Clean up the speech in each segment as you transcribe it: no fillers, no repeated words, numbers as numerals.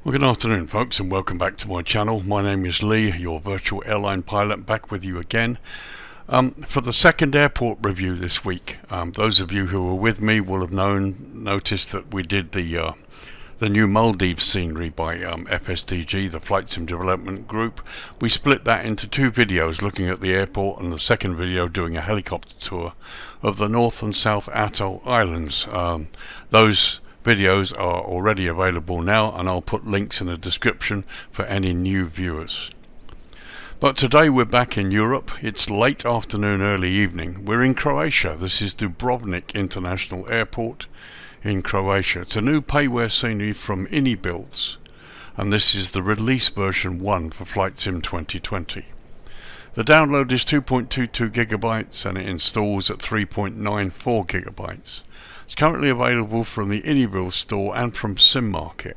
Well, good afternoon folks, and welcome back to my channel. My name is Lee, your virtual airline pilot, back with you again for the second airport review this week. Those of you who were with me will have noticed that we did the new Maldives scenery by FSDG, the Flight Sim Development Group. We split that into two videos looking at the airport, and the second video doing a helicopter tour of the North and South Atoll Islands. Those videos are already available now, and I'll put links in the description for any new viewers. But today we're back in Europe. It's late afternoon, early evening. We're in Croatia. This is Dubrovnik International Airport in Croatia. It's a new payware scenery from Inibuilds, and this is the release version 1 for Flight Sim 2020. The download is 2.22 gigabytes and it installs at 3.94 gigabytes. It's currently available from the Inibuilds store and from SimMarket.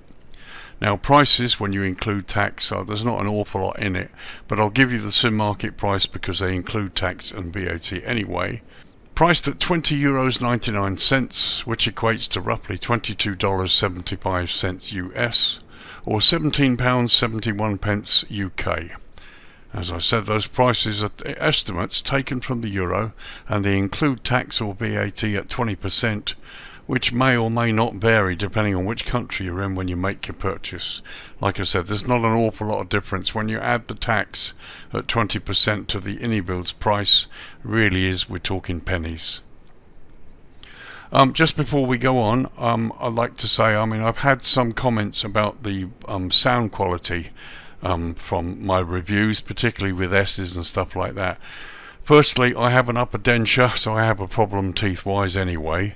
Now, prices, when you include tax, there's not an awful lot in it, but I'll give you the SimMarket price because they include tax and VAT anyway. Priced at €20.99, which equates to roughly $22.75 US, or £17.71 UK. As I said, those prices are estimates taken from the euro, and they include tax or VAT at 20%, which may or may not vary depending on which country you're in when you make your purchase. Like I said, there's not an awful lot of difference. When you add the tax at 20% to the Inibuilds price, we're talking pennies. Just before we go on, I'd like to say, I've had some comments about the sound quality from my reviews, particularly with S's and stuff like that. Firstly, I have an upper denture, so I have a problem teeth-wise anyway.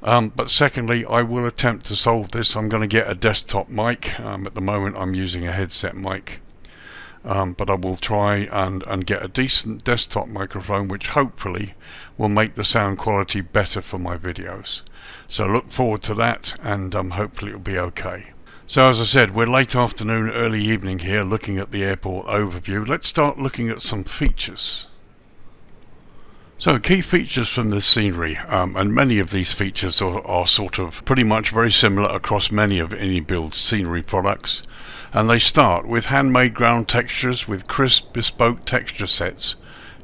But secondly, I will attempt to solve this. I'm going to get a desktop mic. At the moment I'm using a headset mic. But I will try and get a decent desktop microphone, which hopefully will make the sound quality better for my videos. So look forward to that, and hopefully it'll be okay. So as I said, we're late afternoon, early evening here, looking at the airport overview. Let's start looking at some features. So key features from this scenery, and many of these features are sort of pretty much very similar across many of Inibuilds scenery products. And they start with handmade ground textures with crisp, bespoke texture sets,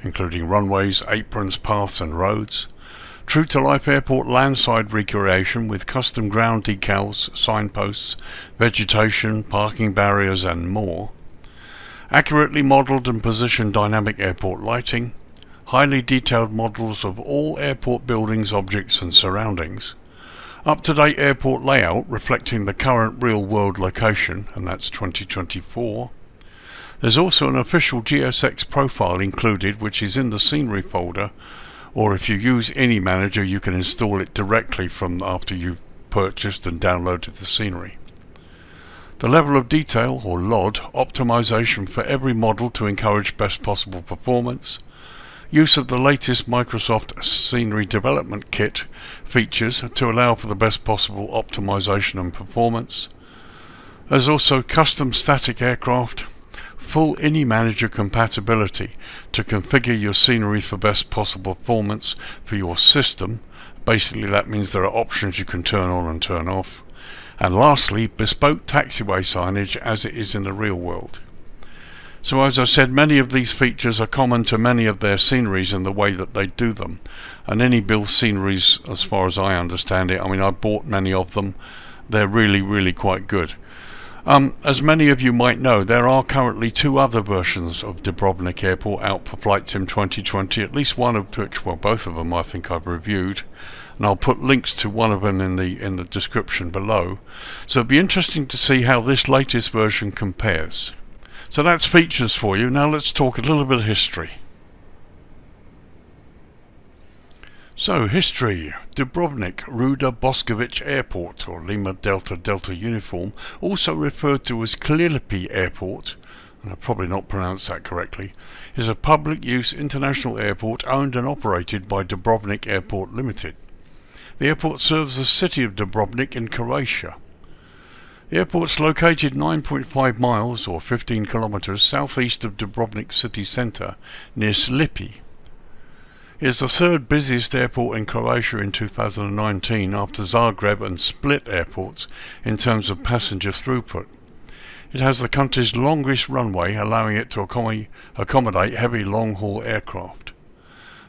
including runways, aprons, paths and roads. True-to-life airport landside recreation with custom ground decals, signposts, vegetation, parking barriers and more. Accurately modelled and positioned dynamic airport lighting. Highly detailed models of all airport buildings, objects and surroundings. Up-to-date airport layout reflecting the current real-world location, and that's 2024. There's also an official GSX profile included, which is in the scenery folder, or if you use any manager you can install it directly from after you've purchased and downloaded the scenery. The level of detail, or LOD, optimization for every model to encourage best possible performance. Use of the latest Microsoft Scenery Development Kit features to allow for the best possible optimization and performance. There's also custom static aircraft, full Manager compatibility to configure your scenery for best possible performance for your system. Basically that means there are options you can turn on and turn off. And lastly, bespoke taxiway signage as it is in the real world. So as I said, many of these features are common to many of their sceneries in the way that they do them. And Inibuilds sceneries, as far as I understand it, I bought many of them. They're really quite good. As many of you might know, there are currently two other versions of Dubrovnik Airport out for Flight Sim 2020, at least one of which, well, both of them I think I've reviewed, and I'll put links to one of them in the description below. So it'll be interesting to see how this latest version compares. So that's features for you. Now let's talk a little bit of history. So, history. Dubrovnik Ruda Boskovic Airport, or Lima Delta Delta Uniform, also referred to as Klilipi Airport, and I've probably not pronounced that correctly, is a public-use international airport owned and operated by Dubrovnik Airport Limited. The airport serves the city of Dubrovnik in Croatia. The airport is located 9.5 miles, or 15 kilometers, southeast of Dubrovnik city centre, near Slipi. It is the third busiest airport in Croatia in 2019 after Zagreb and Split airports in terms of passenger throughput. It has the country's longest runway, allowing it to accommodate heavy long-haul aircraft.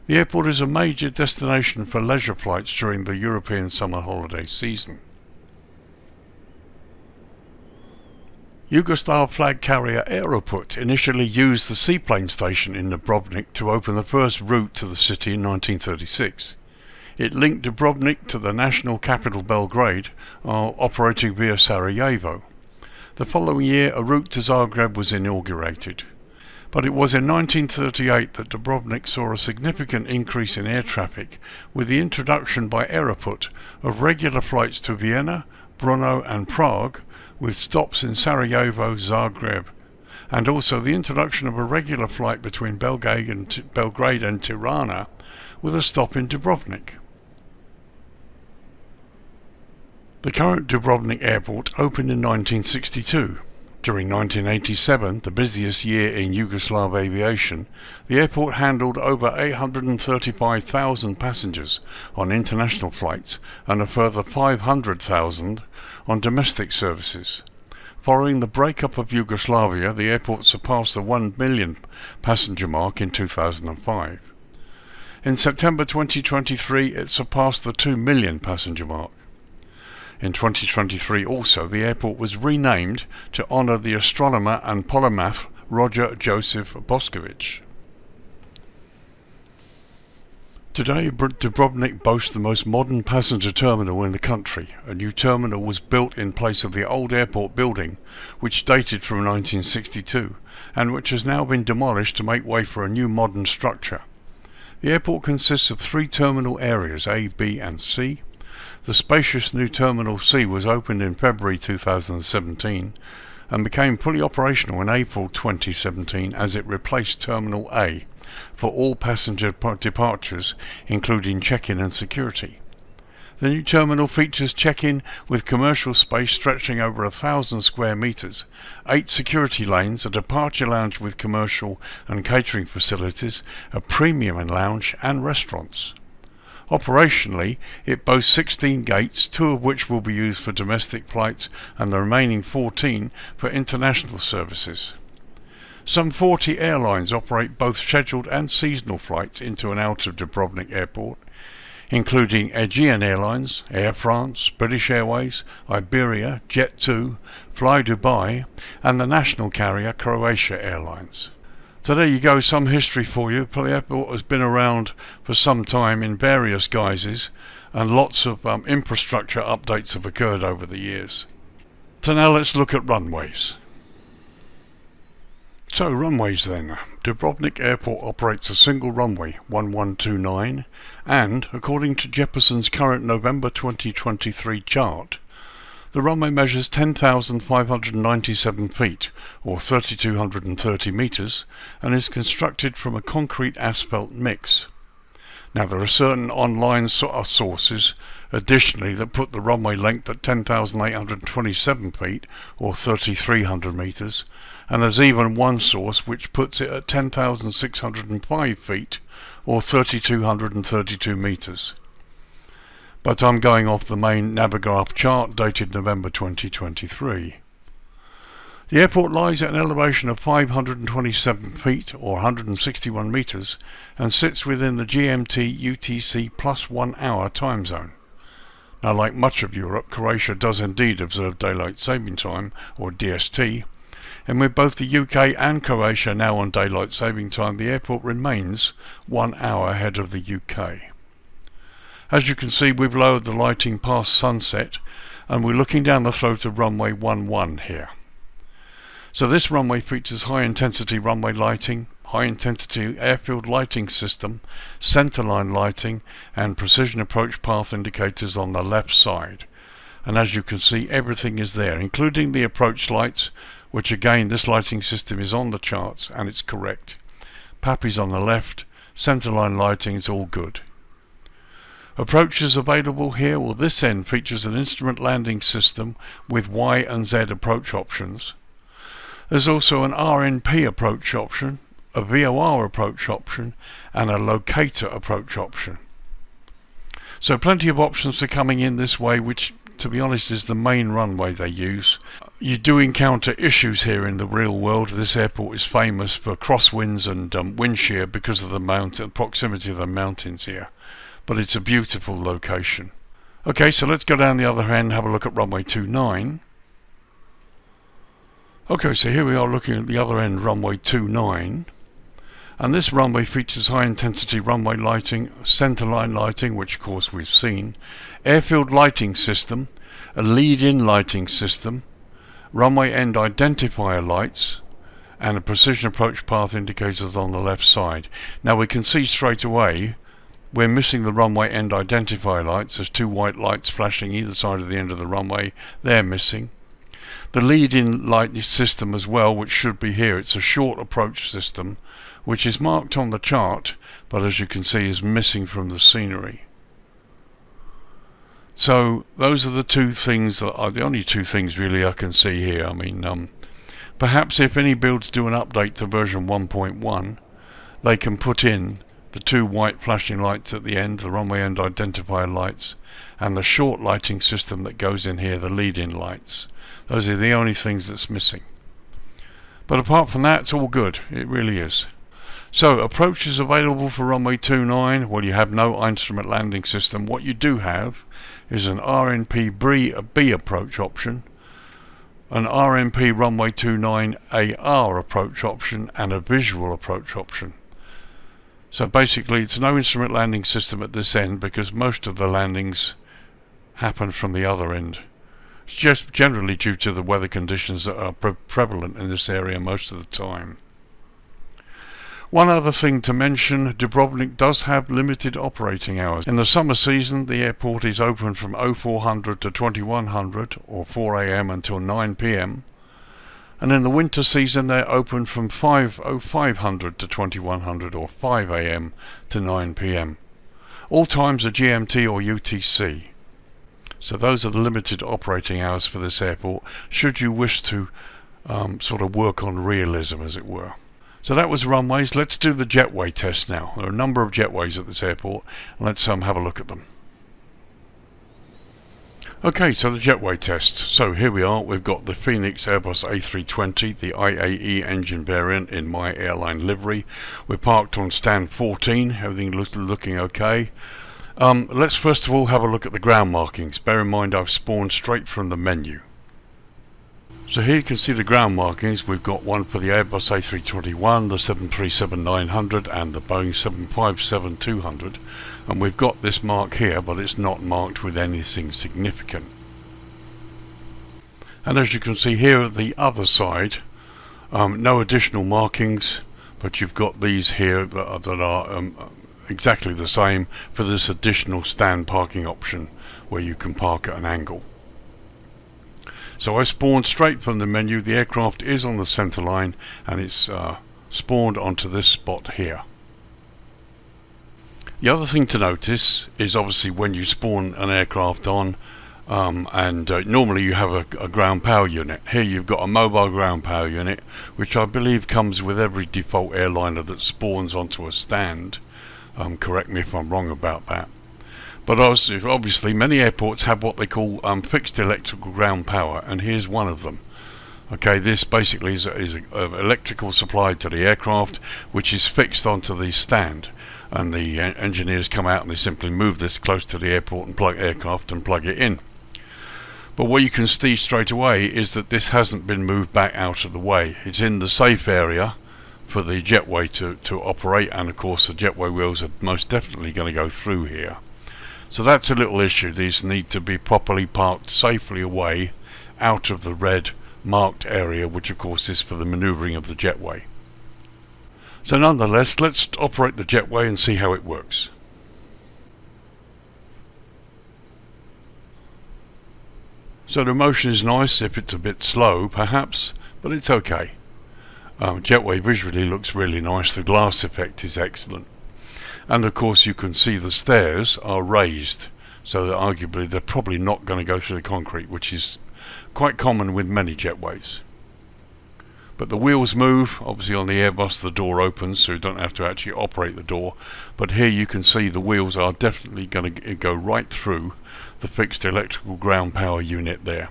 The airport is a major destination for leisure flights during the European summer holiday season. Yugoslav flag carrier Aeroput initially used the seaplane station in Dubrovnik to open the first route to the city in 1936. It linked Dubrovnik to the national capital Belgrade, operating via Sarajevo. The following year, a route to Zagreb was inaugurated. But it was in 1938 that Dubrovnik saw a significant increase in air traffic with the introduction by Aeroput of regular flights to Vienna, Brno and Prague, with stops in Sarajevo, Zagreb, and also the introduction of a regular flight between Belgrade and Tirana, with a stop in Dubrovnik. The current Dubrovnik Airport opened in 1962. During 1987, the busiest year in Yugoslav aviation, the airport handled over 835,000 passengers on international flights and a further 500,000 on domestic services. Following the breakup of Yugoslavia, the airport surpassed the 1 million passenger mark in 2005. In September 2023, it surpassed the 2 million passenger mark. In 2023 also, the airport was renamed to honour the astronomer and polymath Roger Joseph Boskovic. Today, Dubrovnik boasts the most modern passenger terminal in the country. A new terminal was built in place of the old airport building, which dated from 1962, and which has now been demolished to make way for a new modern structure. The airport consists of 3 terminal areas, A, B and C. The spacious new Terminal C was opened in February 2017 and became fully operational in April 2017 as it replaced Terminal A for all passenger departures, including check-in and security. The new terminal features check-in with commercial space stretching over 1,000 square meters, 8 security lanes, a departure lounge with commercial and catering facilities, a premium lounge and restaurants. Operationally, it boasts 16 gates, 2 of which will be used for domestic flights and the remaining 14 for international services. Some 40 airlines operate both scheduled and seasonal flights into and out of Dubrovnik Airport, including Aegean Airlines, Air France, British Airways, Iberia, Jet2, Fly Dubai, and the national carrier Croatia Airlines. So there you go, some history for you. The airport has been around for some time in various guises, and lots of infrastructure updates have occurred over the years. So now let's look at runways. So runways then. Dubrovnik Airport operates a single runway, 1129, and according to Jeppeson's current November 2023 chart, the runway measures 10,597 feet, or 3,230 meters, and is constructed from a concrete asphalt mix. Now there are certain online sources additionally that put the runway length at 10,827 feet, or 3,300 meters, and there's even one source which puts it at 10,605 feet, or 3,232 meters. But I'm going off the main Navigraph chart dated November 2023. The airport lies at an elevation of 527 feet or 161 meters and sits within the GMT UTC plus 1 hour time zone. Now, like much of Europe, Croatia does indeed observe daylight saving time, or DST, and with both the UK and Croatia now on daylight saving time, the airport remains 1 hour ahead of the UK. As you can see, we've lowered the lighting past sunset and we're looking down the throat of runway 11 here. So this runway features high intensity runway lighting, high intensity airfield lighting system, centerline lighting and precision approach path indicators on the left side. And as you can see, everything is there, including the approach lights, which again this lighting system is on the charts and it's correct. PAPI's on the left, centerline lighting is all good. Approaches available here, well, this end features an instrument landing system with Y and Z approach options. There's also an RNP approach option, a VOR approach option and a locator approach option. So plenty of options are coming in this way which to be honest, is the main runway they use. You do encounter issues here in the real world. This airport is famous for crosswinds and wind shear because of the proximity of the mountains here. But it's a beautiful location. Okay, so let's go down the other end and have a look at runway 29. Okay, so here we are looking at the other end, runway 29. And this runway features high intensity runway lighting, centerline lighting, which of course we've seen, airfield lighting system, a lead-in lighting system, runway end identifier lights, and a precision approach path indicators on the left side. Now we can see straight away we're missing the runway end identifier lights. There's two white lights flashing either side of the end of the runway. They're missing. The lead-in light system as well, which should be here. It's a short approach system, which is marked on the chart, but as you can see is missing from the scenery. So those are the two things that are the only two things really I can see here. I mean, perhaps if Inibuilds do an update to version 1.1, they can put in the two white flashing lights at the end, the runway end identifier lights, and the short lighting system that goes in here, the lead-in lights. Those are the only things that's missing. But apart from that, it's all good. It really is. So, approaches available for runway 29. Well, you have no instrument landing system. What you do have is an RNP B approach option, an RNP runway 29 AR approach option, and a visual approach option. So basically it's no instrument landing system at this end because most of the landings happen from the other end. It's just generally due to the weather conditions that are prevalent in this area most of the time. One other thing to mention, Dubrovnik does have limited operating hours. In the summer season the airport is open from 0400 to 2100 or 4 AM until 9 PM. And in the winter season they're open from 0500 to 2100 or 5 AM to 9 PM. All times are GMT or UTC. So those are the limited operating hours for this airport, should you wish to sort of work on realism, as it were. So that was runways. Let's do the jetway test now. There are a number of jetways at this airport, and let's have a look at them. Okay, so the jetway test. So here we are. We've got the Phoenix Airbus A320, the IAE engine variant in my airline livery. We're parked on stand 14. Everything looking okay. Let's first of all have a look at the ground markings. Bear in mind I've spawned straight from the menu. So here you can see the ground markings. We've got one for the Airbus A321, the 737-900 and the Boeing 757-200. And we've got this mark here, but it's not marked with anything significant. And as you can see here at the other side, no additional markings, but you've got these here that are exactly the same for this additional stand parking option where you can park at an angle. So I spawned straight from the menu. The aircraft is on the center line and it's spawned onto this spot here. The other thing to notice is obviously when you spawn an aircraft on normally you have a ground power unit. Here you've got a mobile ground power unit, which I believe comes with every default airliner that spawns onto a stand. Correct me if I'm wrong about that. But obviously many airports have what they call fixed electrical ground power, and here's one of them. Okay, this basically is an electrical supply to the aircraft, which is fixed onto the stand, and the engineers come out and they simply move this close to the airport and plug it in. But what you can see straight away is that this hasn't been moved back out of the way. It's in the safe area for the jetway to operate, and of course the jetway wheels are most definitely going to go through here. So that's a little issue. These need to be properly parked safely away out of the red marked area, which of course is for the manoeuvring of the jetway. So nonetheless, let's operate the jetway and see how it works. So the motion is nice, if it's a bit slow perhaps, but it's okay. Jetway visually looks really nice. The glass effect is excellent. And of course you can see the stairs are raised, so that arguably they're probably not going to go through the concrete, which is quite common with many jetways. But the wheels move. Obviously on the Airbus the door opens, so you don't have to actually operate the door. But here you can see the wheels are definitely going to go right through the fixed electrical ground power unit there.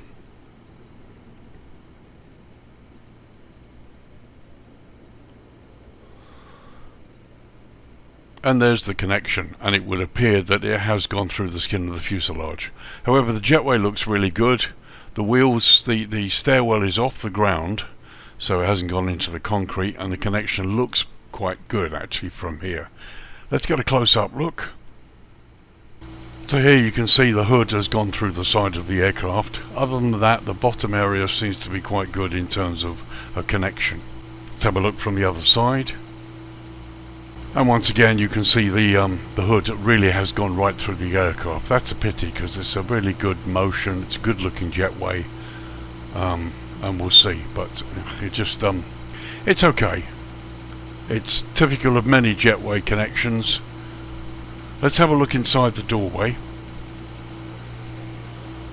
And there's the connection, and it would appear that it has gone through the skin of the fuselage. However, the jetway looks really good. The wheels, the stairwell is off the ground, so it hasn't gone into the concrete, and the connection looks quite good actually from here. Let's get a close-up look. So here you can see the hood has gone through the side of the aircraft. Other than that, the bottom area seems to be quite good in terms of a connection. Let's have a look from the other side. And once again you can see the hood really has gone right through the aircraft. That's a pity because it's a really good motion, it's a good looking jetway, and we'll see, but it just it's okay. It's typical of many jetway connections. Let's have a look inside the doorway.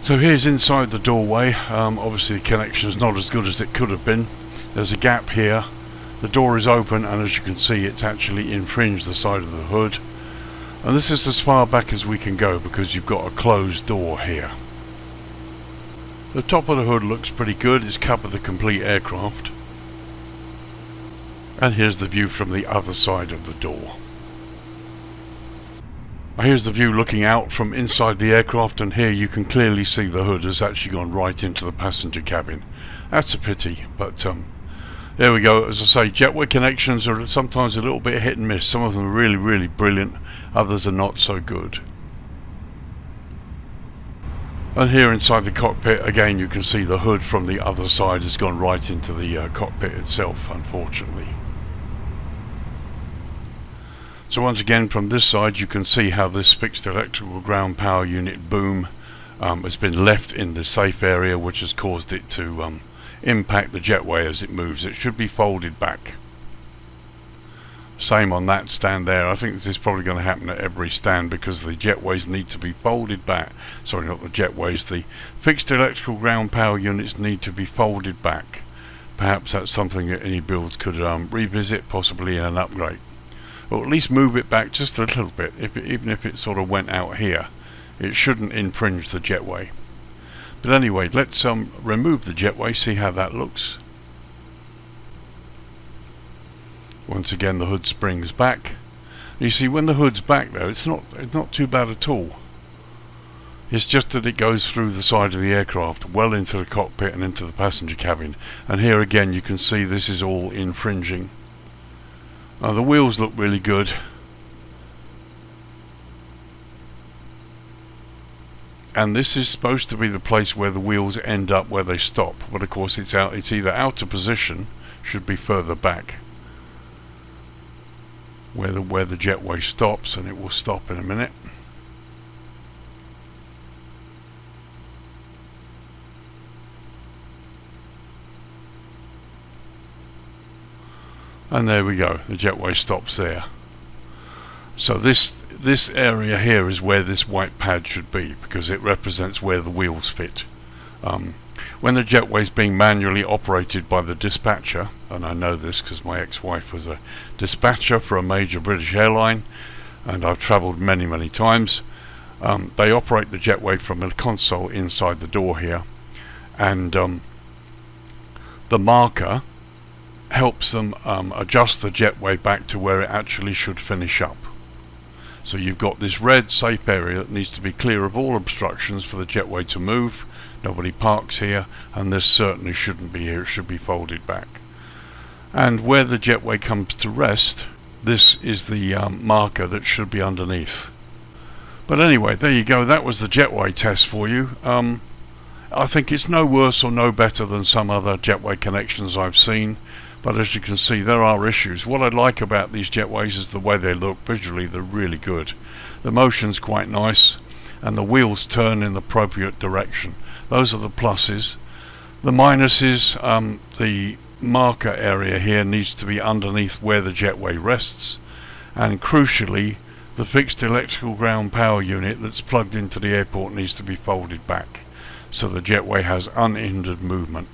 So here's inside the doorway. Obviously the connection is not as good as it could have been. There's a gap here. The door is open, and as you can see it's actually infringed the side of the hood, and this is as far back as we can go because you've got a closed door here. The top of the hood looks pretty good. It's covered the complete aircraft, and here's the view from the other side of the door. Here's the view looking out from inside the aircraft, and here you can clearly see the hood has actually gone right into the passenger cabin. That's a pity, but there we go. As I say, jetway connections are sometimes a little bit hit and miss. Some of them are really, really brilliant, others are not so good. And here inside the cockpit, again you can see the hood from the other side has gone right into the cockpit itself, unfortunately. So once again from this side you can see how this fixed electrical ground power unit boom has been left in the safe area, which has caused it to impact the jetway as it moves. It should be folded back. Same on that stand there. I think this is probably going to happen at every stand because the jetways need to be folded back. Sorry, not the jetways, the fixed electrical ground power units need to be folded back. Perhaps that's something that Inibuilds could revisit, possibly in an upgrade, or at least move it back just a little bit. Even if it sort of went out here, it shouldn't infringe the jetway. But anyway, let's remove the jetway, see how that looks. Once again the hood springs back. You see when the hood's back though, it's not too bad at all. It's just that it goes through the side of the aircraft, well into the cockpit and into the passenger cabin. And here again you can see this is all infringing. The wheels look really good. And this is supposed to be the place where the wheels end up where they stop, but of course it's either out of position, should be further back where the jetway stops, and it will stop in a minute. And there we go, the jetway stops there. So this area here is where this white pad should be, because it represents where the wheels fit. When the jetway is being manually operated by the dispatcher, and I know this because my ex-wife was a dispatcher for a major British airline and I've travelled many times, they operate the jetway from a console inside the door here, and the marker helps them adjust the jetway back to where it actually should finish up. So you've got this red safe area that needs to be clear of all obstructions for the jetway to move. Nobody parks here, and this certainly shouldn't be here. It should be folded back. And where the jetway comes to rest, this is the marker that should be underneath. But anyway, there you go. That was the jetway test for you. I think it's no worse or no better than some other jetway connections I've seen. But as you can see, there are issues. What I like about these jetways is the way they look. Visually, they're really good. The motion's quite nice, and the wheels turn in the appropriate direction. Those are the pluses. The minuses, the marker area here needs to be underneath where the jetway rests, and crucially, the fixed electrical ground power unit that's plugged into the airport needs to be folded back so the jetway has unhindered movement.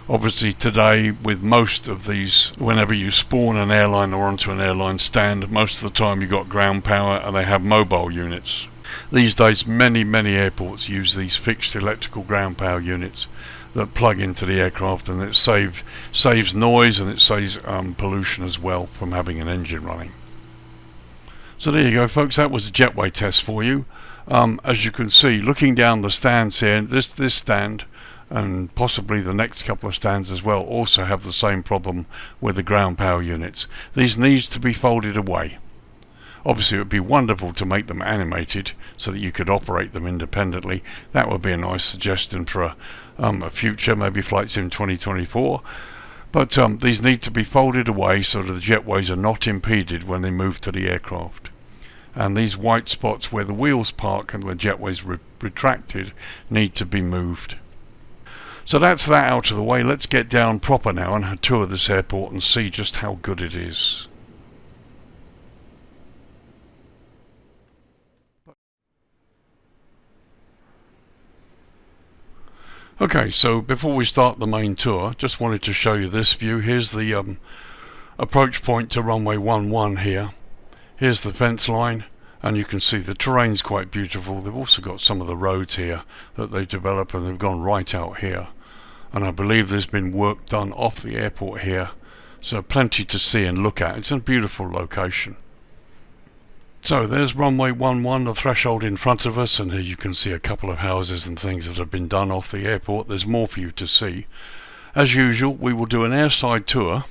Obviously today, with most of these, whenever you spawn an airliner onto an airline stand, most of the time you've got ground power and they have mobile units. These days many airports use these fixed electrical ground power units that plug into the aircraft, and it saves noise, and it saves pollution as well from having an engine running. So there you go, folks, that was a jetway test for you. As you can see, looking down the stands here, this stand and possibly the next couple of stands as well also have the same problem with the ground power units. These needs to be folded away. Obviously it would be wonderful to make them animated so that you could operate them independently. That would be a nice suggestion for a future, maybe Flight Sim 2024. But these need to be folded away so that the jetways are not impeded when they move to the aircraft. And these white spots where the wheels park and where jetways retracted need to be moved. So that's that out of the way. Let's get down proper now and tour this airport and see just how good it is. Okay, so before we start the main tour, just wanted to show you this view. Here's the approach point to runway 11 here. Here's the fence line, and you can see the terrain's quite beautiful. They've also got some of the roads here that they've developed, and they've gone right out here. And I believe there's been work done off the airport here, so plenty to see and look at. It's a beautiful location. So there's runway 11, the threshold in front of us, and here you can see a couple of houses and things that have been done off the airport. There's more for you to see. As usual, we will do an airside tour,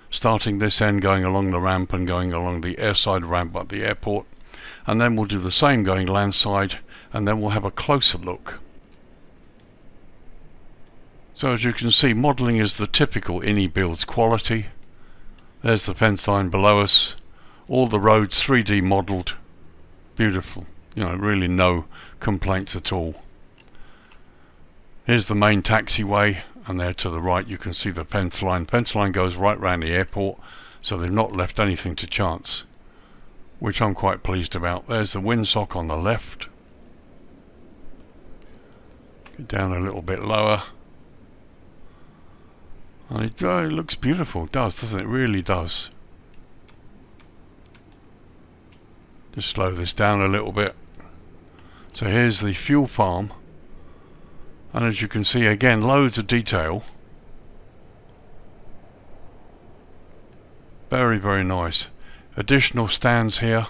starting this end, going along the ramp and going along the airside ramp at the airport, and then we'll do the same going landside, and then we'll have a closer look. So as you can see, modelling is the typical Inibuilds quality. There's the fence line below us. All the roads 3D modelled. Beautiful. You know, really no complaints at all. Here's the main taxiway, and there to the right you can see the fence line. Fence line goes right round the airport, so they've not left anything to chance, which I'm quite pleased about. There's the windsock on the left. Get down a little bit lower. And it looks beautiful. It does, doesn't it? It really does. Just slow this down a little bit. So here's the fuel farm, and as you can see, again, loads of detail. Very nice. Additional stands here.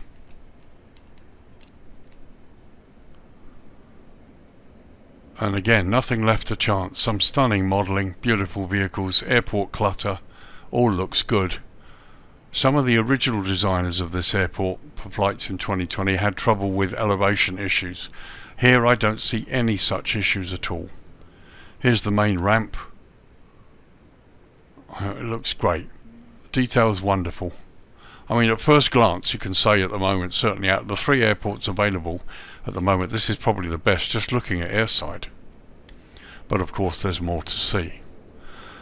And again, nothing left to chance. Some stunning modelling, beautiful vehicles, airport clutter, all looks good. Some of the original designers of this airport for Flight Sim 2020 had trouble with elevation issues. Here I don't see any such issues at all. Here's the main ramp. It looks great. The detail's wonderful. I mean, at first glance you can say at the moment, certainly out of the 3 airports available at the moment, this is probably the best, just looking at airside. But of course there's more to see.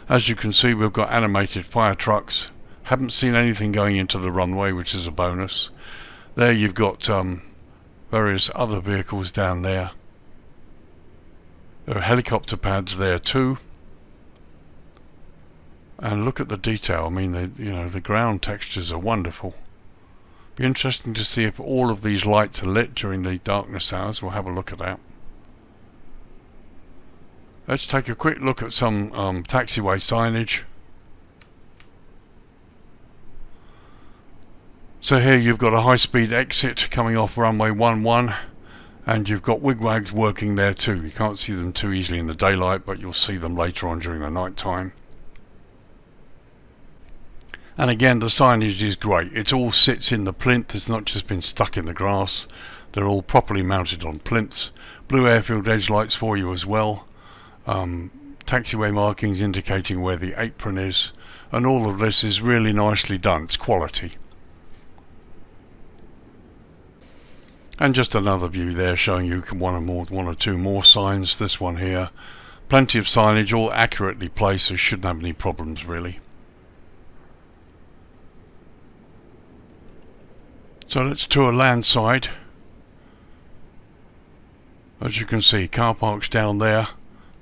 As you can see, we've got animated fire trucks. Haven't seen anything going into the runway, which is a bonus. There you've got various other vehicles down there. There are helicopter pads there too. And look at the detail. I mean, the ground textures are wonderful. Be interesting to see if all of these lights are lit during the darkness hours. We'll have a look at that. Let's take a quick look at some taxiway signage. So here you've got a high-speed exit coming off runway 11, and you've got wigwags working there too. You can't see them too easily in the daylight, but you'll see them later on during the night time. And again, the signage is great. It all sits in the plinth. It's not just been stuck in the grass. They're all properly mounted on plinths. Blue airfield edge lights for you as well. Taxiway markings indicating where the apron is. And all of this is really nicely done. It's quality. And just another view there showing you one or two more signs. This one here. Plenty of signage, all accurately placed, so shouldn't have any problems really. So let's tour landside. As you can see, car parks down there,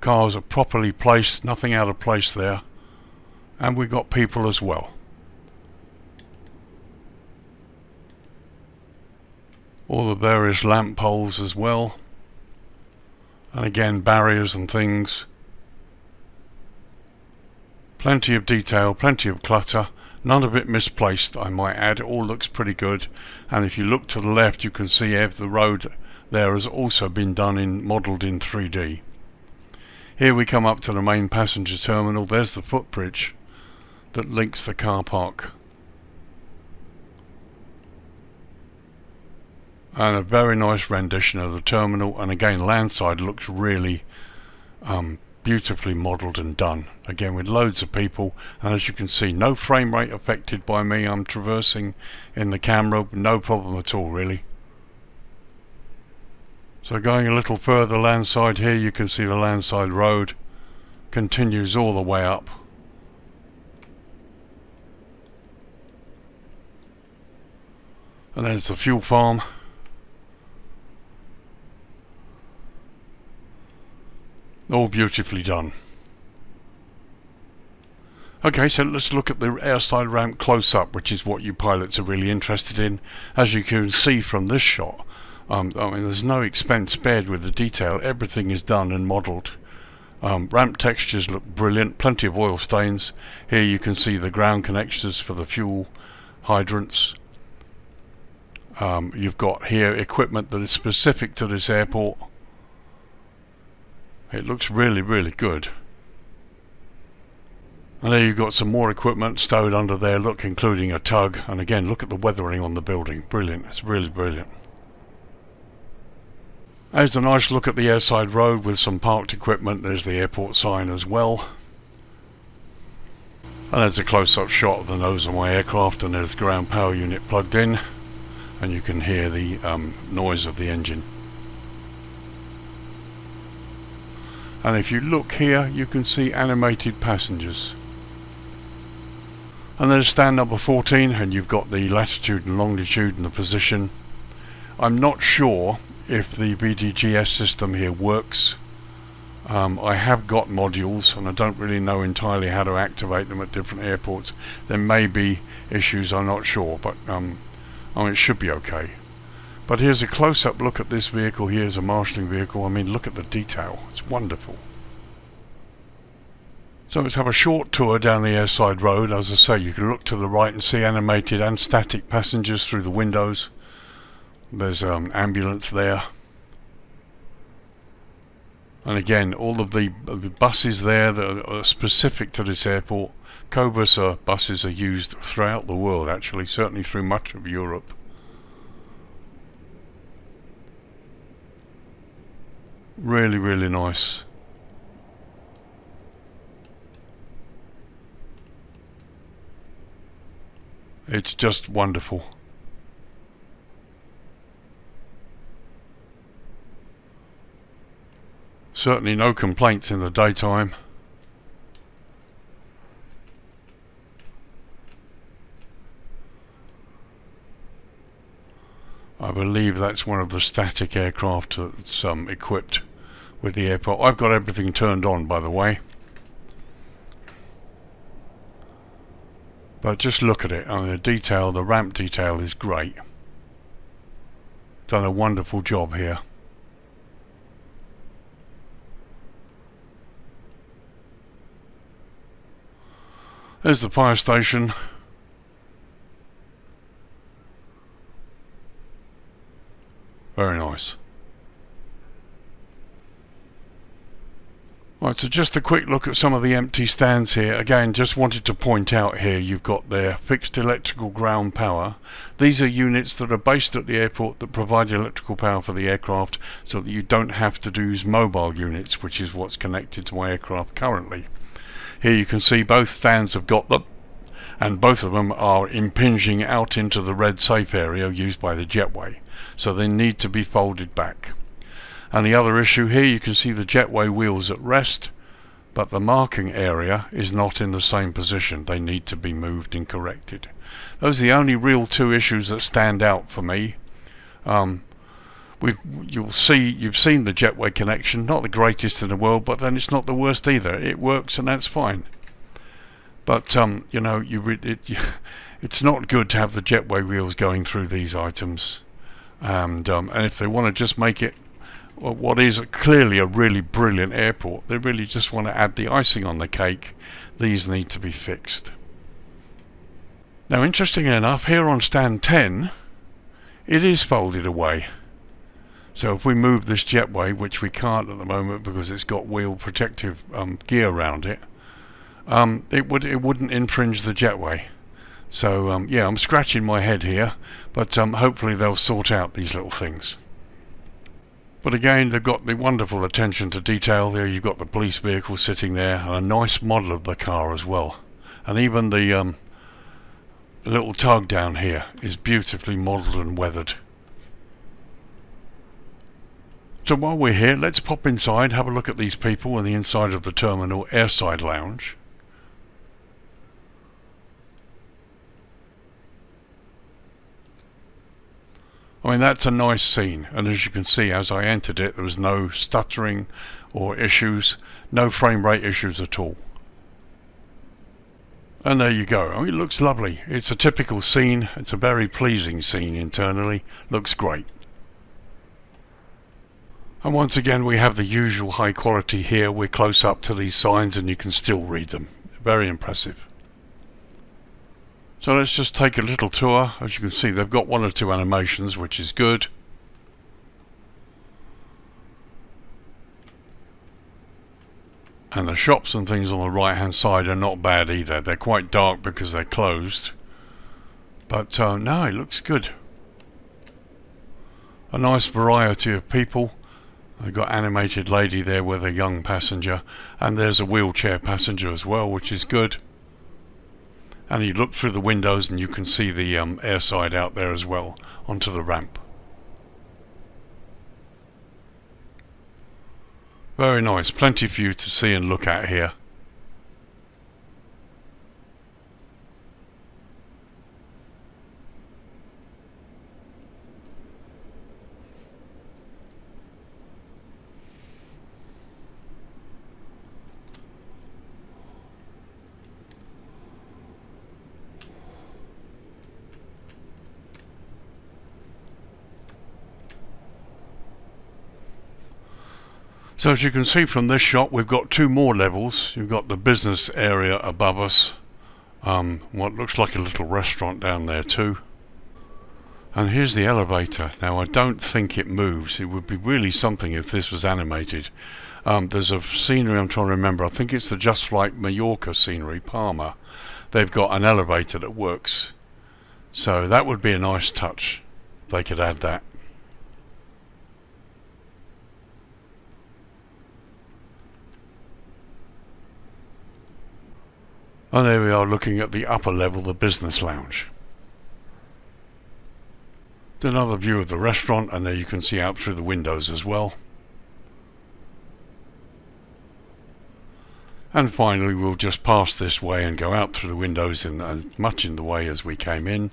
Cars are properly placed, nothing out of place there. And we've got people as well. All the various lamp poles as well. And again, barriers and things. Plenty of detail, plenty of clutter. None of it misplaced, I might add. It all looks pretty good. And if you look to the left, you can see the road there has also been modelled in 3D. Here we come up to the main passenger terminal. There's the footbridge that links the car park. And a very nice rendition of the terminal, and again landside looks really beautifully modelled and done, again with loads of people. And as you can see, no frame rate affected by me. I'm traversing in the camera, no problem at all really. So going a little further landside here, you can see the landside road continues all the way up. And there's the fuel farm. All beautifully done. Okay, so let's look at the airside ramp close up, which is what you pilots are really interested in. As you can see from this shot, I mean, there's no expense spared with the detail. Everything is done and modelled. Ramp textures look brilliant, plenty of oil stains. Here you can see the ground connectors for the fuel hydrants. You've got here equipment that is specific to this airport. It looks really, really good. And there you've got some more equipment stowed under there, look, including a tug. And again, look at the weathering on the building. Brilliant, it's really brilliant. There's a nice look at the airside road with some parked equipment. There's the airport sign as well. And there's a close-up shot of the nose of my aircraft, and there's the ground power unit plugged in. And you can hear the noise of the engine. And if you look here, you can see animated passengers. And there's stand number 14, and you've got the latitude and longitude and the position. I'm not sure if the VDGS system here works. I have got modules, and I don't really know entirely how to activate them at different airports. There may be issues, I'm not sure, but I mean, it should be okay. But here's a close-up look at this vehicle. Here's a marshalling vehicle. I mean, look at the detail. It's wonderful. So let's have a short tour down the airside road. As I say, you can look to the right and see animated and static passengers through the windows. There's an ambulance there. And again, all of the buses there that are specific to this airport. Cobus buses are used throughout the world, actually, certainly through much of Europe. Really, really nice. It's just wonderful. Certainly no complaints in the daytime. I believe that's one of the static aircraft that's equipped with the airport. I've got everything turned on, by the way. But just look at it. I mean, the detail, the ramp detail is great. Done a wonderful job here. There's the fire station. Very nice. Right, so just a quick look at some of the empty stands here. Again, just wanted to point out here, you've got their fixed electrical ground power. These are units that are based at the airport that provide electrical power for the aircraft, so that you don't have to use mobile units, which is what's connected to my aircraft currently. Here you can see both stands have got them, and both of them are impinging out into the red safe area used by the jetway, so they need to be folded back. And the other issue here, you can see the jetway wheels at rest, but the marking area is not in the same position. They need to be moved and corrected. Those are the only real two issues that stand out for me. With you've seen the Jetway connection, not the greatest in the world, but then it's not the worst either. It works, and that's fine. But you know, it's not good to have the Jetway wheels going through these items, and if they want to just make it what is clearly a really brilliant airport, they really just want to add the icing on the cake. These need to be fixed. Now, interestingly enough, here on stand 10, it is folded away. So if we move this Jetway, which we can't at the moment because it's got wheel protective gear around it, it wouldn't infringe the Jetway. So yeah, I'm scratching my head here, but hopefully they'll sort out these little things. But again, they've got the wonderful attention to detail there. You've got the police vehicle sitting there, and a nice model of the car as well. And even the little tug down here is beautifully modelled and weathered. So while we're here, let's pop inside, have a look at these people in the inside of the terminal airside lounge. I mean, that's a nice scene, and as you can see, as I entered it, there was no stuttering or issues, no frame rate issues at all. And there you go. I mean, it looks lovely. It's a typical scene. It's a very pleasing scene internally. Looks great. And once again, we have the usual high quality here. We're close up to these signs and you can still read them. Very impressive. So let's just take a little tour. As you can see, they've got one or two animations, which is good. And the shops and things on the right hand side are not bad either. They're quite dark because they're closed. But no, it looks good. A nice variety of people. They've got animated lady there with a young passenger. And there's a wheelchair passenger as well, which is good. And you look through the windows and you can see the airside out there as well onto the ramp. Very nice, plenty for you to see and look at here. So as you can see from this shot, we've got two more levels. You've got the business area above us, what looks like a little restaurant down there too. And here's the elevator. Now I don't think it moves. It would be really something if this was animated. There's a scenery I'm trying to remember. I think it's the Just Flight Mallorca scenery, Palma. They've got an elevator that works. So that would be a nice touch. They could add that. And there we are looking at the upper level, the business lounge. Another view of the restaurant, and there you can see out through the windows as well. And finally we'll just pass this way and go out through the windows in as much in the way as we came in.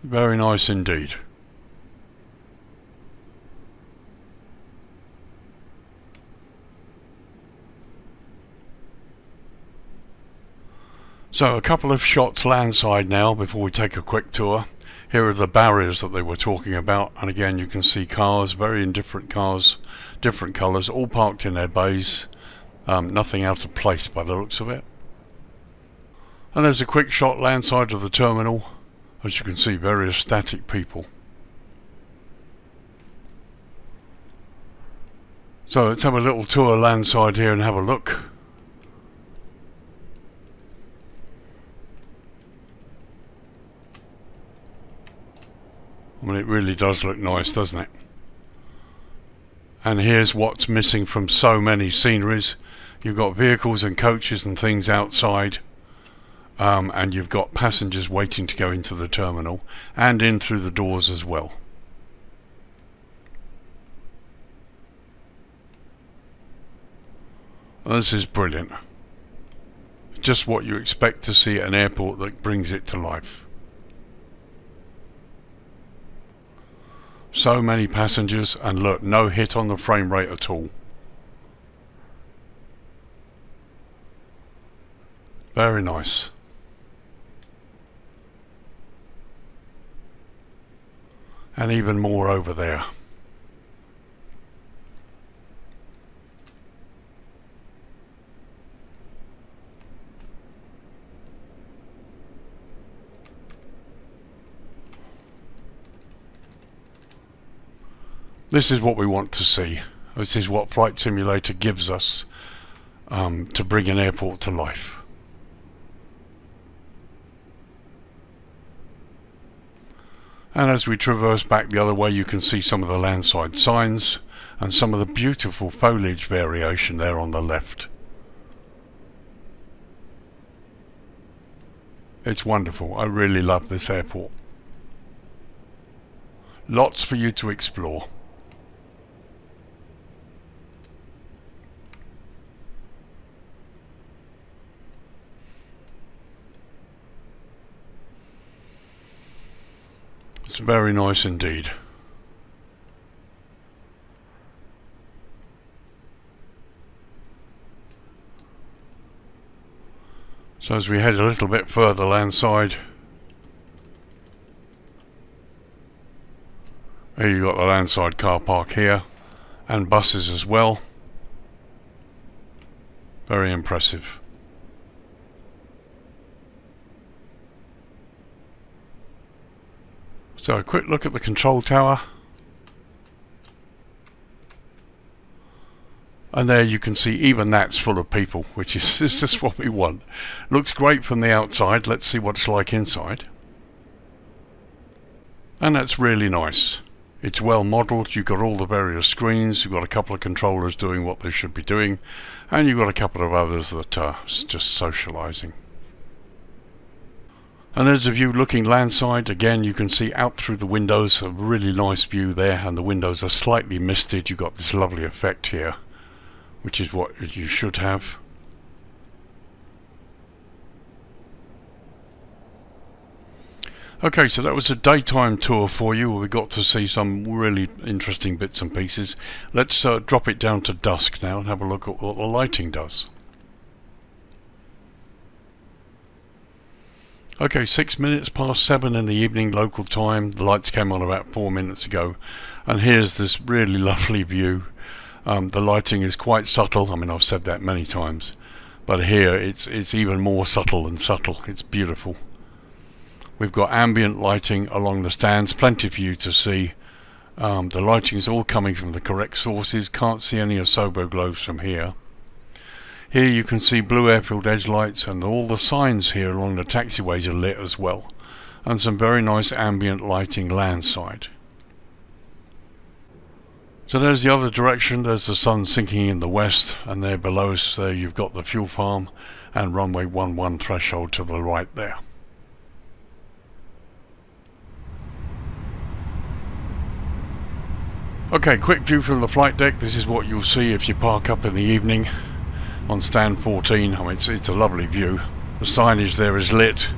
Very nice indeed. So a couple of shots landside now before we take a quick tour. Here are the barriers that they were talking about, and again you can see cars, very indifferent cars, different colours, all parked in their bays. Nothing out of place by the looks of it. And there's a quick shot landside of the terminal. As you can see, very static people. So let's have a little tour landside here and have a look. I mean, it really does look nice, doesn't it? And here's what's missing from so many sceneries. You've got vehicles and coaches and things outside, and you've got passengers waiting to go into the terminal and in through the doors as well. And this is brilliant. Just what you expect to see at an airport that brings it to life. So many passengers, and look, no hit on the frame rate at all. Very nice. And even more over there. This is what we want to see. This is what Flight Simulator gives us to bring an airport to life. And as we traverse back the other way, you can see some of the landside signs and some of the beautiful foliage variation there on the left. It's wonderful. I really love this airport. Lots for you to explore. It's very nice indeed. So as we head a little bit further landside, here you've got the landside car park here, and buses as well. Very impressive. So a quick look at the control tower. And there you can see even that's full of people, which is just what we want. Looks great from the outside. Let's see what it's like inside. And that's really nice. It's well modelled. You've got all the various screens. You've got a couple of controllers doing what they should be doing. And you've got a couple of others that are just socialising. And there's a view looking landside. Again, you can see out through the windows. A really nice view there. And the windows are slightly misted. You've got this lovely effect here, which is what you should have. Okay, so that was a daytime tour for you, where we got to see some really interesting bits and pieces. Let's drop it down to dusk now and have a look at what the lighting does. Okay, 6 minutes past 7 in the evening local time. The lights came on about 4 minutes ago, and here's this really lovely view. The lighting is quite subtle. I mean, I've said that many times, but here it's even more subtle and subtle. It's beautiful. We've got ambient lighting along the stands, plenty for you to see. The lighting is all coming from the correct sources. Can't see any Asobo globes from here. Here you can see blue airfield edge lights, and all the signs here along the taxiways are lit as well, and some very nice ambient lighting landside. So there's the other direction. There's the sun sinking in the west, and there below us there you've got the fuel farm and runway 11 threshold to the right there. Okay, quick view from the flight deck. This is what you'll see if you park up in the evening on stand 14. I mean, it's a lovely view. The signage there is lit.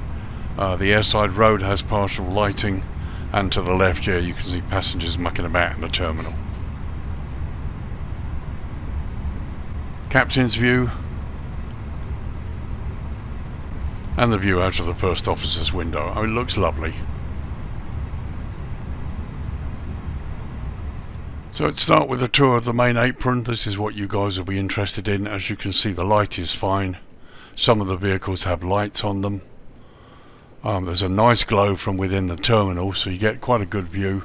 The airside road has partial lighting, and to the left here you can see passengers mucking about in the terminal. Captain's view, and the view out of the first officer's window. Oh, it looks lovely. So let's start with a tour of the main apron. This is what you guys will be interested in. As you can see, the light is fine. Some of the vehicles have lights on them. There's a nice glow from within the terminal, so you get quite a good view.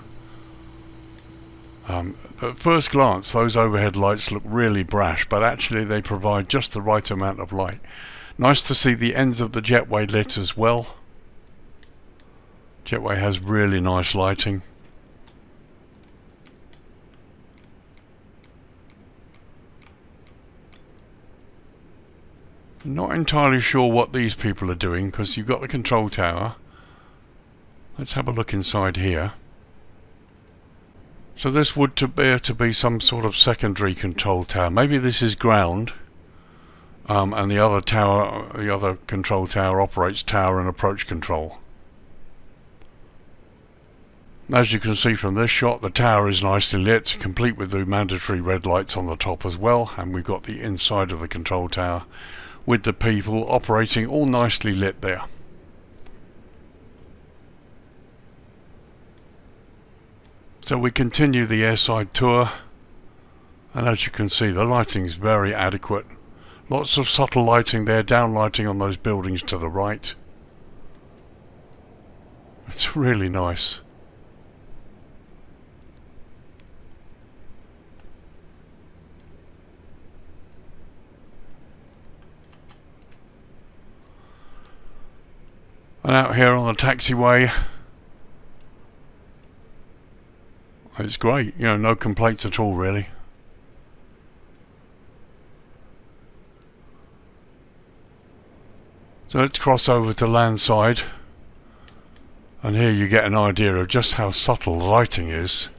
At first glance, those overhead lights look really brash, but actually they provide just the right amount of light. Nice to see the ends of the jetway lit as well. Jetway has really nice lighting. I'm not entirely sure what these people are doing, because you've got the control tower. Let's have a look inside here. So this would appear to be some sort of secondary control tower. Maybe this is ground, and the other control tower operates tower and approach control. As you can see from this shot, the tower is nicely lit, complete with the mandatory red lights on the top as well, and we've got the inside of the control tower with the people operating all nicely lit there. So we continue the airside tour, and as you can see, the lighting is very adequate. Lots of subtle lighting there, down lighting on those buildings to the right. It's really nice. And out here on the taxiway, it's great, you know, no complaints at all really. So let's cross over to landside, and here you get an idea of just how subtle the lighting is.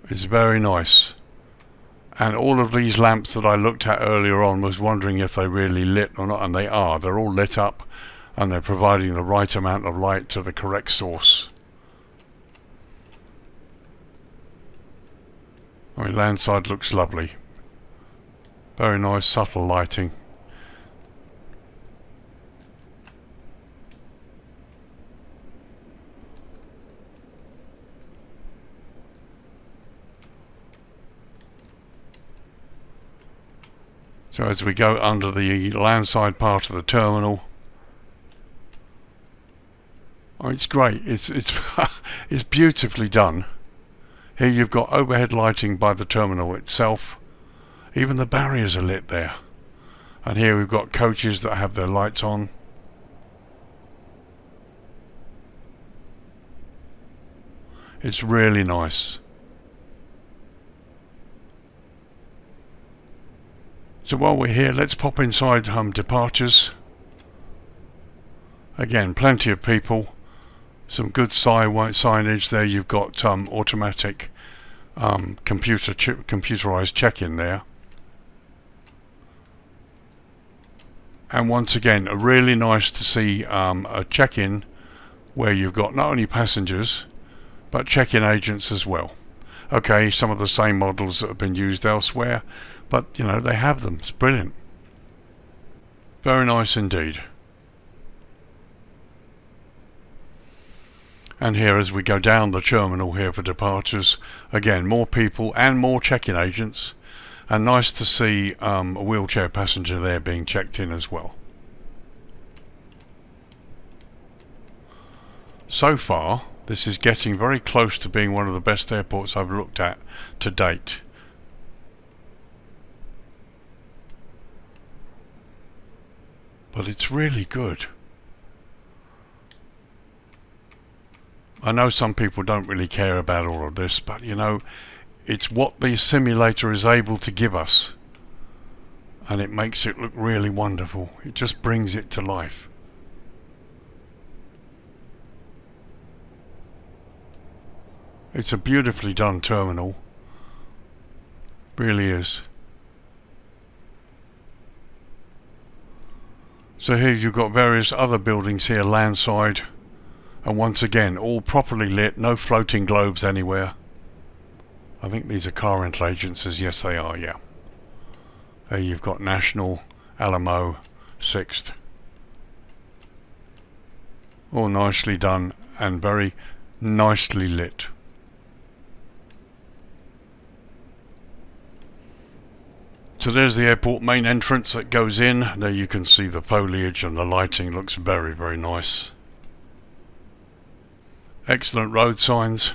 It's very nice. And all of these lamps that I looked at earlier on, was wondering if they really lit or not, and they are. They're all lit up, and they're providing the right amount of light to the correct source. I mean, landside looks lovely. Very nice subtle lighting. So as we go under the landside part of the terminal, oh, it's great. It's it's beautifully done. Here you've got overhead lighting by the terminal itself. Even the barriers are lit there. And here we've got coaches that have their lights on. It's really nice. So while we're here, let's pop inside departures. Again, plenty of people. Some good signage there. You've got automatic computerized check-in there. And once again, really nice to see a check-in where you've got not only passengers but check-in agents as well. Okay, some of the same models that have been used elsewhere, but you know, they have them. It's brilliant. Very nice indeed. And here, as we go down the terminal here for departures, again, more people and more check-in agents, and nice to see a wheelchair passenger there being checked in as well. So far, this is getting very close to being one of the best airports I've looked at to date. But it's really good. I know some people don't really care about all of this, but you know, it's what the simulator is able to give us, and it makes it look really wonderful. It just brings it to life. It's a beautifully done terminal, really is. So here you've got various other buildings here landside, and once again all properly lit, no floating globes anywhere. I think these are car rental agencies. Yes, they are, yeah. There you've got National, Alamo, Sixt. All nicely done and very nicely lit. So there's the airport main entrance that goes in. There you can see the foliage, and the lighting looks very, very nice. Excellent road signs.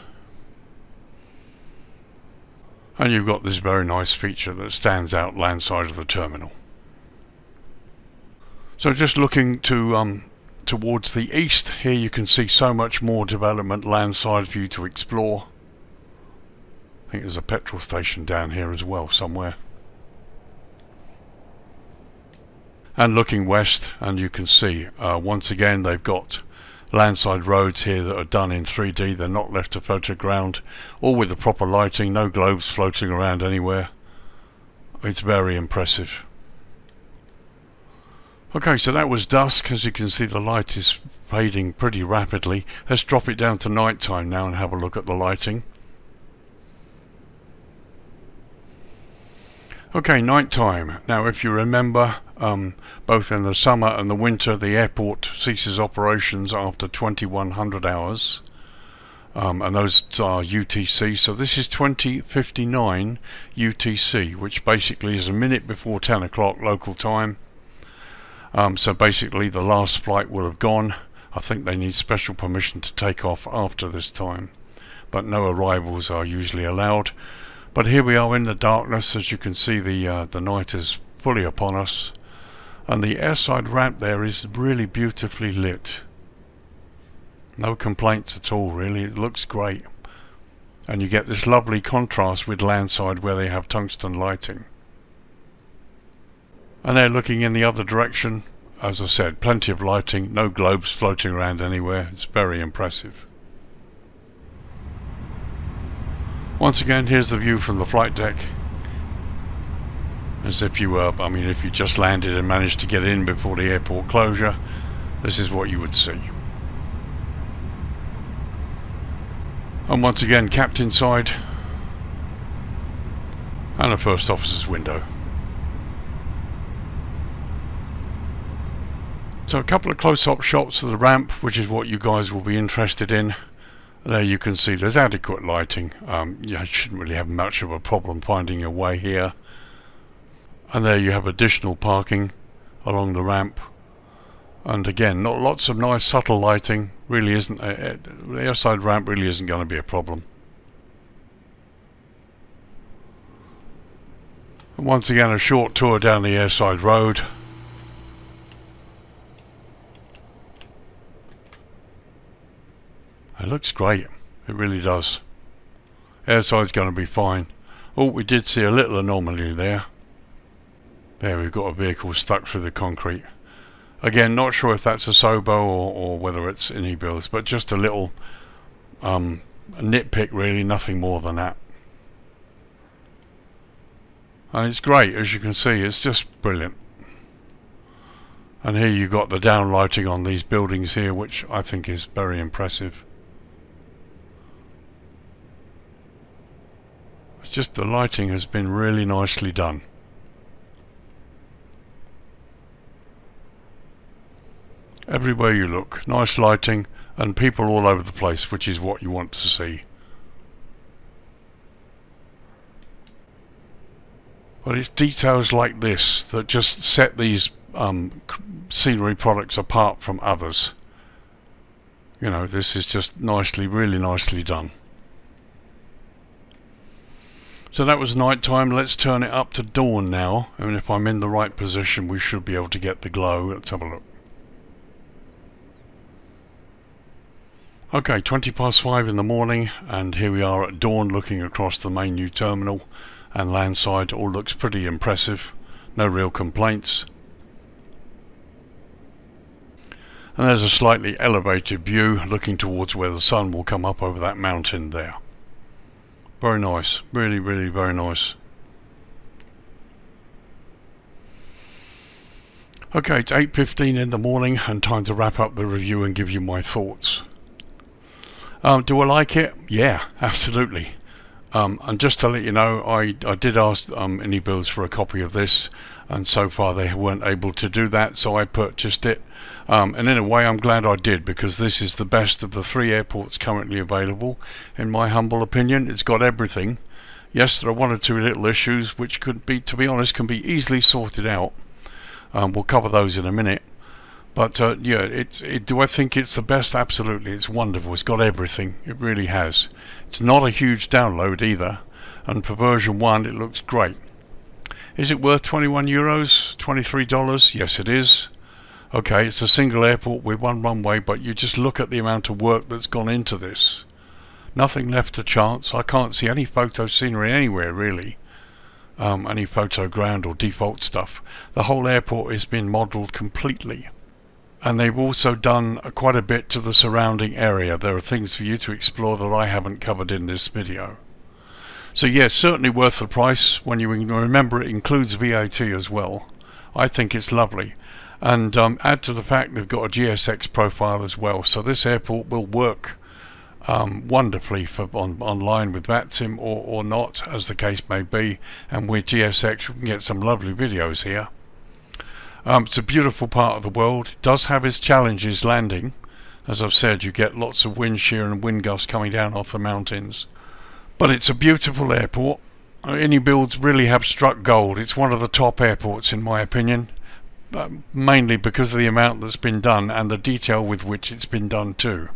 And you've got this very nice feature that stands out landside of the terminal. So just looking to towards the east, here you can see so much more development landside for you to explore. I think there's a petrol station down here as well somewhere. And looking west, and you can see once again they've got landside roads here that are done in 3D. They're not left to float around, all with the proper lighting, no globes floating around anywhere. It's very impressive. Okay, so that was dusk. As you can see, the light is fading pretty rapidly. Let's drop it down to night time now and have a look at the lighting. Okay, night time. Now, if you remember, both in the summer and the winter, the airport ceases operations after 2100 hours. And those are UTC. So this is 2059 UTC, which basically is a minute before 10 o'clock local time. So basically the last flight will have gone. I think they need special permission to take off after this time, but no arrivals are usually allowed. But here we are in the darkness. As you can see, the night is fully upon us, and the airside ramp there is really beautifully lit. No complaints at all, really. It looks great, and you get this lovely contrast with landside where they have tungsten lighting. And they're looking in the other direction. As I said, plenty of lighting, no globes floating around anywhere. It's very impressive. Once again, here's the view from the flight deck. As if you were, if you just landed and managed to get in before the airport closure, this is what you would see. And once again, captain side and a first officer's window. So a couple of close-up shots of the ramp, which is what you guys will be interested in. There you can see there's adequate lighting. You shouldn't really have much of a problem finding your way here. And there you have additional parking along the ramp. And again, not lots of nice subtle lighting. Really isn't. The airside ramp really isn't going to be a problem. And once again, a short tour down the airside road. It looks great, it really does. Airside's going to be fine. Oh, we did see a little anomaly there. There, we've got a vehicle stuck through the concrete. Again, not sure if that's a Sobo or whether it's Inibuilds, but just a little nitpick really, nothing more than that. And it's great, as you can see, it's just brilliant. And here you've got the downlighting on these buildings here, which I think is very impressive. Just the lighting has been really nicely done. Everywhere you look, nice lighting and people all over the place, which is what you want to see. But it's details like this that just set these scenery products apart from others. You know, this is just really nicely done. So that was night time. Let's turn it up to dawn now. And if I'm in the right position, we should be able to get the glow. Let's have a look. Okay, 5:20 in the morning, and here we are at dawn looking across the main new terminal and landside. All looks pretty impressive. No real complaints. And there's a slightly elevated view looking towards where the sun will come up over that mountain there. Very nice, really very nice. Okay, it's 8:15 in the morning and time to wrap up the review and give you my thoughts. Do I like it? Yeah, absolutely. And just to let you know, I did ask Inibuilds for a copy of this, and so far they weren't able to do that, so I purchased it. And in a way I'm glad I did, because this is the best of the 3 airports currently available, in my humble opinion. It's got everything. Yes, there are 1 or 2 little issues which could be, to be honest, can be easily sorted out. We'll cover those in a minute. But yeah, do I think it's the best? Absolutely. It's wonderful. It's got everything. It really has. It's not a huge download either, and for version 1 it looks great. Is it worth €21? $23? Yes, it is. Okay, it's a single airport with 1 runway, but you just look at the amount of work that's gone into this. Nothing left to chance. I can't see any photo scenery anywhere really. Any photo ground or default stuff. The whole airport has been modelled completely. And they've also done quite a bit to the surrounding area. There are things for you to explore that I haven't covered in this video. So yes, certainly worth the price when you remember it includes VAT as well. I think it's lovely. And add to the fact they've got a GSX profile as well, so this airport will work wonderfully for online with VATSIM or not, as the case may be, and with GSX we can get some lovely videos here. It's a beautiful part of the world. It does have its challenges landing. As I've said, you get lots of wind shear and wind gusts coming down off the mountains, but it's a beautiful airport. Inibuilds really have struck gold. It's one of the top airports in my opinion, mainly because of the amount that's been done and the detail with which it's been done too.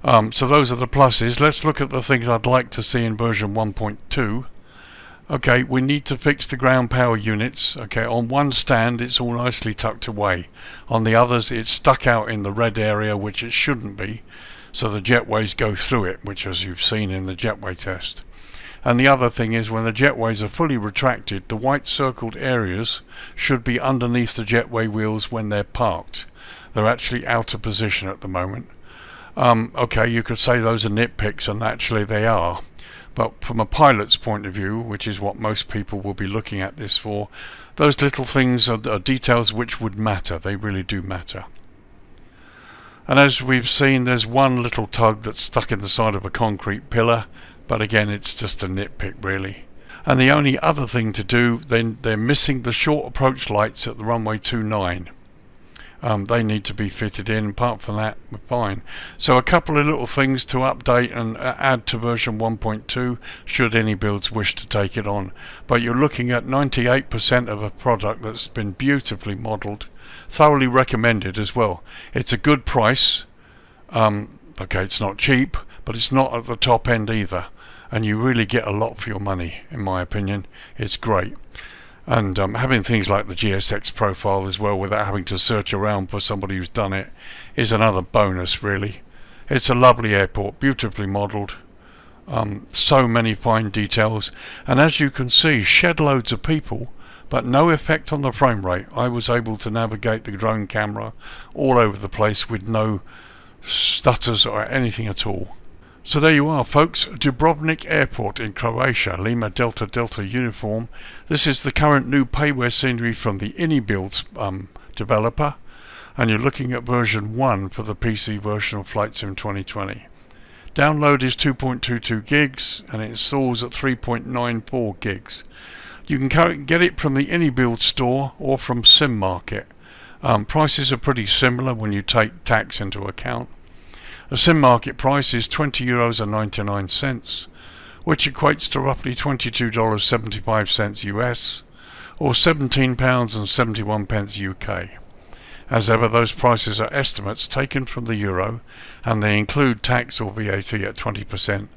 So those are the pluses. Let's look at the things I'd like to see in version 1.2. Okay, we need to fix the ground power units. Okay, on one stand it's all nicely tucked away. On the others it's stuck out in the red area, which it shouldn't be, so the jetways go through it, which as you've seen in the jetway test. And the other thing is, when the jetways are fully retracted, the white circled areas should be underneath the jetway wheels when they're parked. They're actually out of position at the moment. Okay, you could say those are nitpicks, and actually they are. But from a pilot's point of view, which is what most people will be looking at this for, those little things are details which would matter. They really do matter. And as we've seen, there's one little tug that's stuck in the side of a concrete pillar, but again it's just a nitpick really. And the only other thing to do, then they're missing the short approach lights at the runway 29. They need to be fitted in. Apart from that, we're fine. So a couple of little things to update and add to version 1.2 should Inibuilds wish to take it on. But you're looking at 98% of a product that's been beautifully modelled, thoroughly recommended as well. It's a good price. Okay, it's not cheap, but it's not at the top end either, and you really get a lot for your money, in my opinion. It's great. And having things like the GSX profile as well, without having to search around for somebody who's done it, is another bonus really. It's a lovely airport, beautifully modelled, so many fine details, and as you can see, shed loads of people, but no effect on the frame rate. I was able to navigate the drone camera all over the place with no stutters or anything at all. So there you are folks, Dubrovnik Airport in Croatia, Lima Delta Delta uniform. This is the current new payware scenery from the Inibuilds developer, and you're looking at version 1 for the PC version of Flight Sim 2020. Download is 2.22 gigs and it installs at 3.94 gigs. You can get it from the Inibuilds store or from Sim Market. Prices are pretty similar when you take tax into account. The Sim Market price is €20.99, which equates to roughly $22.75 US, or £17.71 UK. As ever, those prices are estimates taken from the euro, and they include tax or VAT at 20%,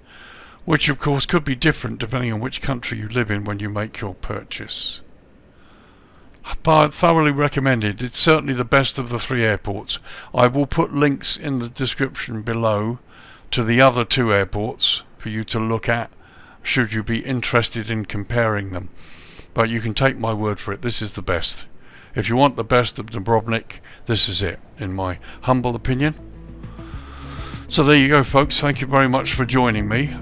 which of course could be different depending on which country you live in when you make your purchase. Thoroughly recommended. It's certainly the best of the three airports. I will put links in the description below to the other two airports for you to look at should you be interested in comparing them, but you can take my word for it, this is the best. If you want the best of Dubrovnik, this is it, in my humble opinion. So there you go folks, thank you very much for joining me.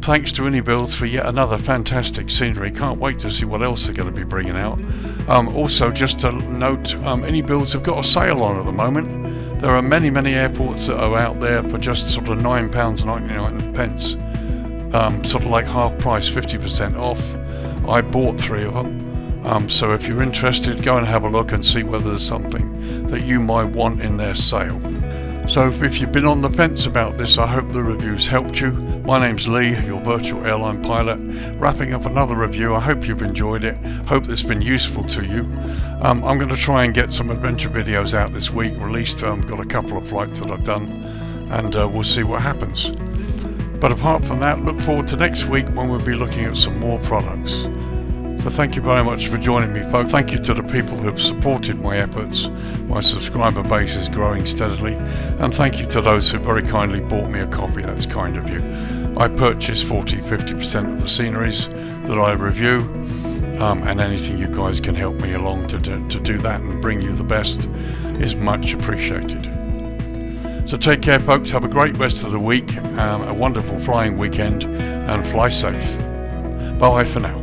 Thanks to Inibuilds for yet another fantastic scenery. Can't wait to see what else they're going to be bringing out. Also just to note, Inibuilds have got a sale on at the moment. There are many airports that are out there for just sort of £9.99, sort of like half price, 50% off. I bought 3 of them. So if you're interested, go and have a look and see whether there's something that you might want in their sale. So if you've been on the fence about this, I hope the review's helped you. My name's Lee, your virtual airline pilot, wrapping up another review. I hope you've enjoyed it. Hope it's been useful to you. I'm going to try and get some adventure videos out this week, released. Got a couple of flights that I've done, and we'll see what happens. But apart from that, look forward to next week when we'll be looking at some more products. So thank you very much for joining me folks. Thank you to the people who have supported my efforts. My subscriber base is growing steadily, and thank you to those who very kindly bought me a copy. That's kind of you. I purchase 40-50% of the sceneries that I review, and anything you guys can help me along to do that and bring you the best is much appreciated. So take care folks, have a great rest of the week, a wonderful flying weekend, and fly safe. Bye for now.